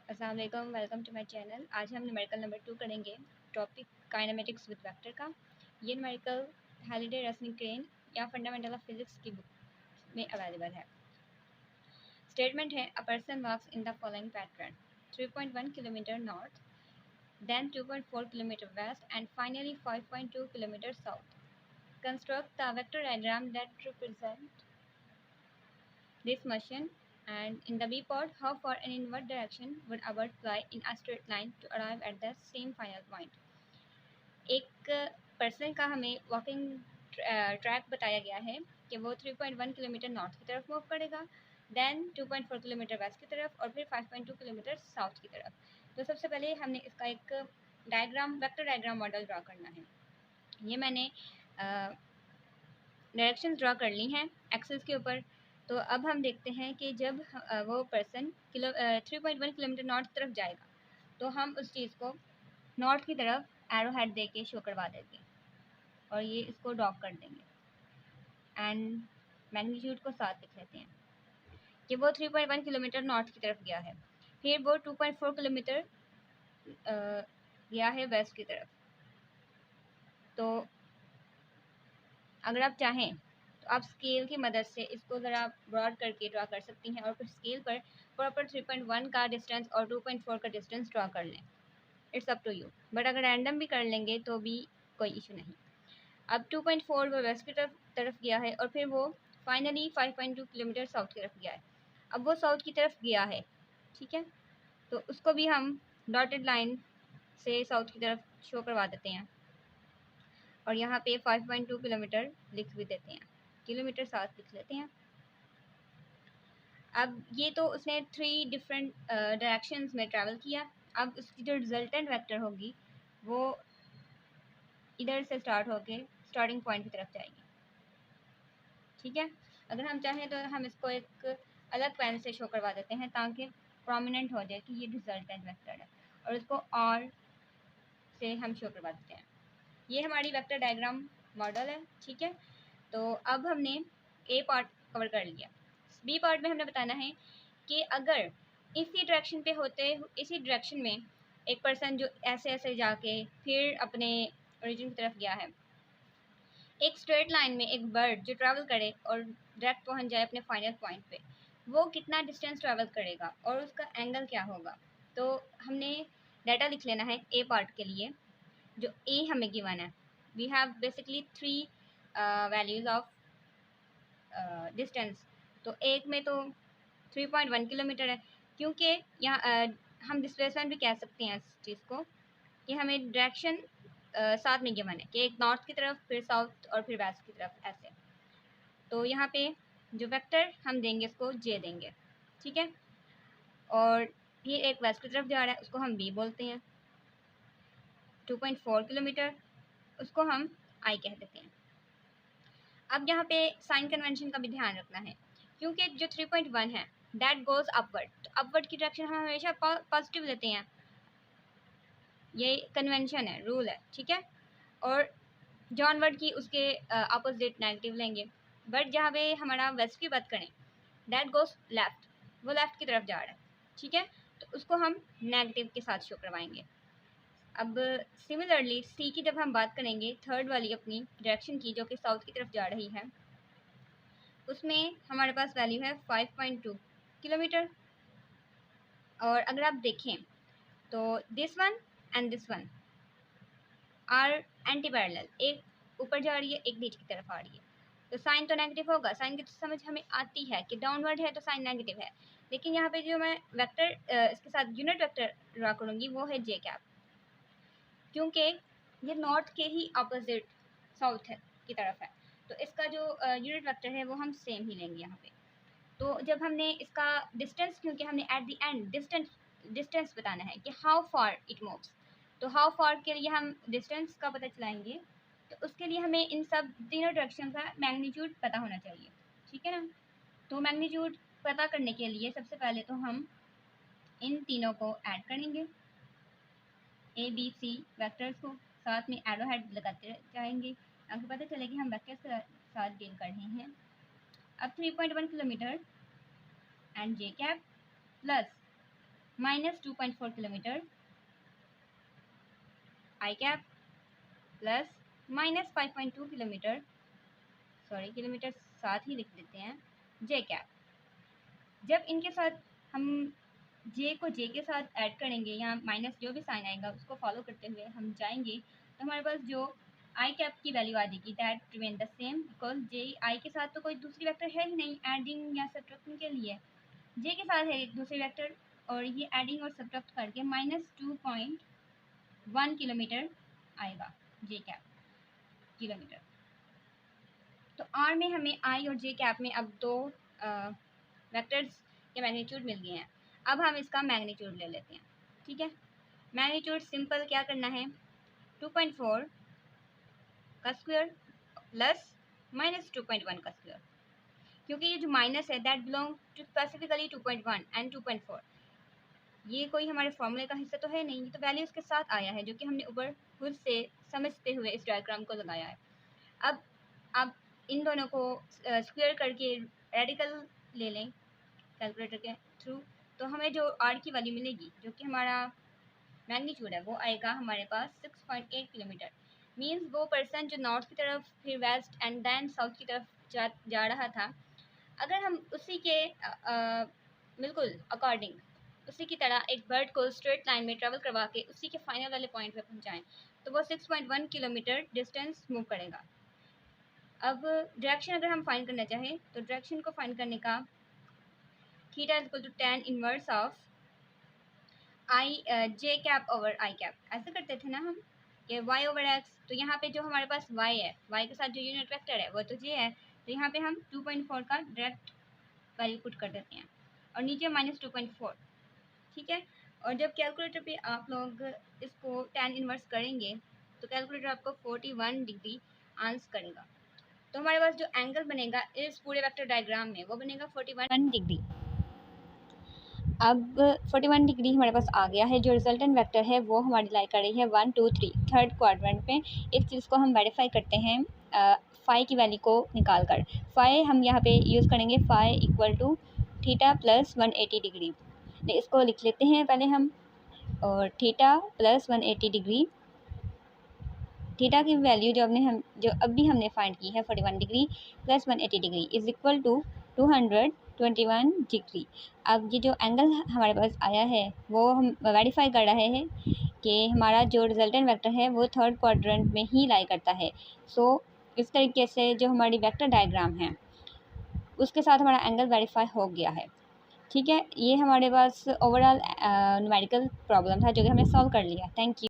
अस्सलाम वालेकुम, welcome to my channel. आज हम न्यूमेरिकल नंबर 2 करेंगे, टॉपिक काइनेमेटिक्स विद वेक्टर का। ये न्यूमेरिकल हैलिडे रोसेनक्रेन या फंडामेंटल ऑफ फिजिक्स की बुक में अवेलेबल है। स्टेटमेंट है, a person walks in the following pattern 3.1 kilometre north, then 2.4 kilometre west and finally 5.2 kilometre south. Construct the vector diagram that represent this motion, and in the B part, how far and in what direction would a bird fly in a straight line to arrive at the same final point। एक person का हमें walking track बताया गया है कि वो 3.1 kilometre north की तरफ मूव करेगा, देन 2.4 किलोमीटर वेस्ट की तरफ और फिर 5.2 किलोमीटर साउथ की तरफ। तो सबसे पहले हमने इसका एक diagram, vector diagram model draw करना है। ये मैंने डायरेक्शंस ड्रा कर ली हैं एक्सेस के ऊपर। तो अब हम देखते हैं कि जब वो पर्सन 3.1 किलोमीटर नॉर्थ तरफ जाएगा तो हम उस चीज़ को नॉर्थ की तरफ एरो हेड दे के शो करवा देंगे और ये इसको ड्रॉप कर देंगे एंड मैग्नीट्यूड को 7 लिख लेते हैं कि वो 3.1 किलोमीटर नॉर्थ की तरफ गया है। फिर वो 2.4 किलोमीटर गया है वेस्ट की तरफ। तो अगर आप चाहें तो आप स्केल की मदद से इसको ज़रा ब्रॉड करके ड्रा कर सकती हैं और फिर स्केल पर प्रॉपर 3.1 का डिस्टेंस और 2.4 का डिस्टेंस ड्रा कर लें। It's up to you, but अगर रैंडम भी कर लेंगे तो भी कोई इशू नहीं। अब 2.4 वो वेस्ट की तरफ गया है और फिर वो फाइनली 5.2 किलोमीटर साउथ की तरफ गया है। अब वो साउथ की तरफ गया है, ठीक है, तो उसको भी हम डॉटेड लाइन से साउथ की तरफ शो करवा देते हैं और यहाँ पे 5.2 किलोमीटर लिख भी देते हैं, किलोमीटर 7 लिख लेते हैं। अब ये तो उसने 3 डिफरेंट डायरेक्शंस में ट्रैवल किया। अब उसकी जो रिजल्टेंट वेक्टर होगी वो इधर से स्टार्ट होके स्टार्टिंग पॉइंट की तरफ जाएगी, ठीक है। अगर हम चाहें तो हम इसको एक अलग पेन से शो करवा देते हैं ताकि प्रोमिनेंट हो जाए कि ये रिजल्टेंट वेक्टर है और इसको आर से हम शो करवा देते हैं। ये हमारी वेक्टर डायग्राम मॉडल है, ठीक है। तो अब हमने ए पार्ट कवर कर लिया। बी पार्ट में हमने बताना है कि अगर इसी डायरेक्शन पे होते, इसी डायरेक्शन में एक पर्सन जो ऐसे ऐसे जाके फिर अपने ओरिजिन की तरफ गया है, एक स्ट्रेट लाइन में एक बर्ड जो ट्रैवल करे और डायरेक्ट पहुंच जाए अपने फाइनल पॉइंट पे, वो कितना डिस्टेंस ट्रैवल करेगा और उसका एंगल क्या होगा। तो हमने डाटा लिख लेना है ए पार्ट के लिए। जो ए हमें गिवन है, we have basically 3 values of distance. तो एक में तो 3.1 किलोमीटर है, क्योंकि यहाँ हम डिस्प्लेसमेंट भी कह सकते हैं इस चीज़ को कि हमें डायरेक्शन साथ में गिवन है कि एक नॉर्थ की तरफ, फिर साउथ और फिर वेस्ट की तरफ ऐसे। तो यहाँ पे जो वेक्टर हम देंगे इसको जे देंगे, ठीक है। और ये एक वेस्ट की तरफ जा रहा है, उसको हम बी बोलते हैं। 2.4 किलोमीटर, उसको हम आई कह देते हैं। अब यहाँ पे साइन कन्वेंशन का भी ध्यान रखना है, क्योंकि जो 3.1 है दैट गोज अपवर्ड, तो अपवर्ड की डायरेक्शन हम हमेशा पॉजिटिव लेते हैं। ये कन्वेंशन है, रूल है, ठीक है। और डाउनवर्ड की उसके अपोजिट नेगेटिव लेंगे। बट जहाँ पे हमारा वेस्ट की बात करें, दैट गोज लेफ्ट, वो लेफ्ट की तरफ जा रहा है, ठीक है, तो उसको हम नेगेटिव के साथ शो करवाएंगे। अब सिमिलरली सी की जब हम बात करेंगे, थर्ड वाली अपनी डायरेक्शन की जो कि साउथ की तरफ जा रही है, उसमें हमारे पास वैल्यू है 5.2 किलोमीटर। और अगर आप देखें तो this one and this one are anti parallel, एक ऊपर जा रही है, एक नीचे की तरफ आ रही है, तो साइन तो नेगेटिव होगा। साइन की तो समझ हमें आती है कि डाउनवर्ड है तो साइन नेगेटिव है, लेकिन यहाँ पे जो मैं वेक्टर इसके साथ यूनिट वेक्टर ड्रा करूँगी वो है जे कैप, क्योंकि ये नॉर्थ के ही अपोजिट साउथ है की तरफ है, तो इसका जो यूनिट वेक्टर है वो हम सेम ही लेंगे यहाँ पे। तो जब हमने इसका डिस्टेंस, क्योंकि हमने एट द एंड डिस्टेंस बताना है कि हाउ फार इट मूव्स, तो हाउ फार के लिए हम डिस्टेंस का पता चलाएंगे, तो उसके लिए हमें इन सब तीनों डायरेक्शन का मैग्नीट्यूड पता होना चाहिए, ठीक है ना। तो मैग्नीट्यूड पता करने के लिए सबसे पहले तो हम इन तीनों को ऐड करेंगे, ए बी सी वेक्टर्स को साथ में एरो हेड लगाते जाएंगे, आपको पता चले कि हम वेक्टर्स के साथ डील कर रहे हैं। अब 3.1 kilometre and J cap plus -2.4 kilometre I cap plus -5.2 kilometre, sorry kilometre साथ ही लिख देते हैं, जे कैप। जब इनके साथ हम जे को जे के साथ ऐड करेंगे, यहाँ माइनस जो भी साइन आएगा उसको फॉलो करते हुए हम जाएंगे, तो हमारे पास जो आई कैप की वैल्यू आ जाएगी that remain the same, because J I के साथ तो कोई दूसरी वेक्टर है ही नहीं एडिंग या सब्ट्रैक्टिंग के लिए, जे के साथ है एक दूसरी वेक्टर, और ये एडिंग और सब्ट्रैक्ट करके -2.1 किलोमीटर आएगा जे कैप किलोमीटर। तो आर में हमें आई और जे कैप में अब दो वेक्टर्स के मैग्नीट्यूड मिल गए हैं। अब हम इसका मैग्नीट्यूड ले लेते हैं, ठीक है। मैग्नीट्यूड सिंपल क्या करना है, 2.4 का स्क्वायर प्लस -2.1 का स्क्वायर, क्योंकि ये जो माइनस है that belong to specifically 2.1 and 2.4, ये कोई हमारे फॉर्मूले का हिस्सा तो है नहीं, ये तो वैल्यू उसके साथ आया है जो कि हमने ऊपर खुद से समझते हुए इस डायग्राम को लगाया है। अब इन दोनों को स्क्वायर करके रेडिकल ले लें कैलकुलेटर के थ्रू, तो हमें जो आर की वैल्यू मिलेगी जो कि हमारा मैग्नीट्यूड है वो आएगा हमारे पास 6.8 किलोमीटर। मींस वो पर्सन जो नॉर्थ की तरफ फिर वेस्ट एंड देन साउथ की तरफ जा रहा था, अगर हम उसी के बिल्कुल अकॉर्डिंग उसी की तरह एक बर्ड को स्ट्रेट लाइन में ट्रेवल करवा के उसी के फाइनल वाले पॉइंट पे पहुंचाएं, तो वो 6.1 किलोमीटर डिस्टेंस मूव करेगा। अब डायरेक्शन अगर हम फाइंड करना चाहें तो डायरेक्शन को फाइंड करने का theta is equal to tan inverse of I J cap over I cap, ऐसे करते थे ना हम कि y ओवर x, तो यहाँ पे जो हमारे पास y है, y के साथ जो यूनिट वेक्टर है वो तो j है, तो यहाँ पे हम 2.4 का डायरेक्ट वैल्यू पुट कर देते हैं और नीचे -2.4, ठीक है। और जब कैलकुलेटर पे आप लोग इसको tan इनवर्स करेंगे तो कैलकुलेटर आपको 41 डिग्री आंसर करेगा। तो हमारे पास जो एंगल बनेगा इस पूरे वेक्टर डायग्राम में वो बनेगा 41 डिग्री। अब 41 डिग्री हमारे पास आ गया है, जो रिजल्टेंट वेक्टर है वो हमारी लाई कर रही है 1 2 3 थर्ड क्वाड्रेंट पे। इस चीज़ को हम वेरीफाई करते हैं फाई की वैल्यू को निकाल कर। फाई हम यहाँ पे यूज़ करेंगे phi equal to theta plus 180 degree, इसको लिख लेते हैं पहले हम, और थीटा प्लस 180 डिग्री, थीटा की वैल्यू जो अभी हमने फाइंड की है 41 degree plus 180 degree is equal to 221 degree. अब ये जो एंगल हमारे पास आया है वो हम वेरीफाई कर रहे हैं कि हमारा जो रिजल्टेंट वेक्टर है वो थर्ड क्वाड्रेंट में ही लाई करता है। सो इस तरीके से जो हमारी वेक्टर डायग्राम है उसके साथ हमारा एंगल वेरीफाई हो गया है, ठीक है। ये हमारे पास ओवरऑल न्यूमेरिकल प्रॉब्लम था जो कि हमने सॉल्व कर लिया। Thank you.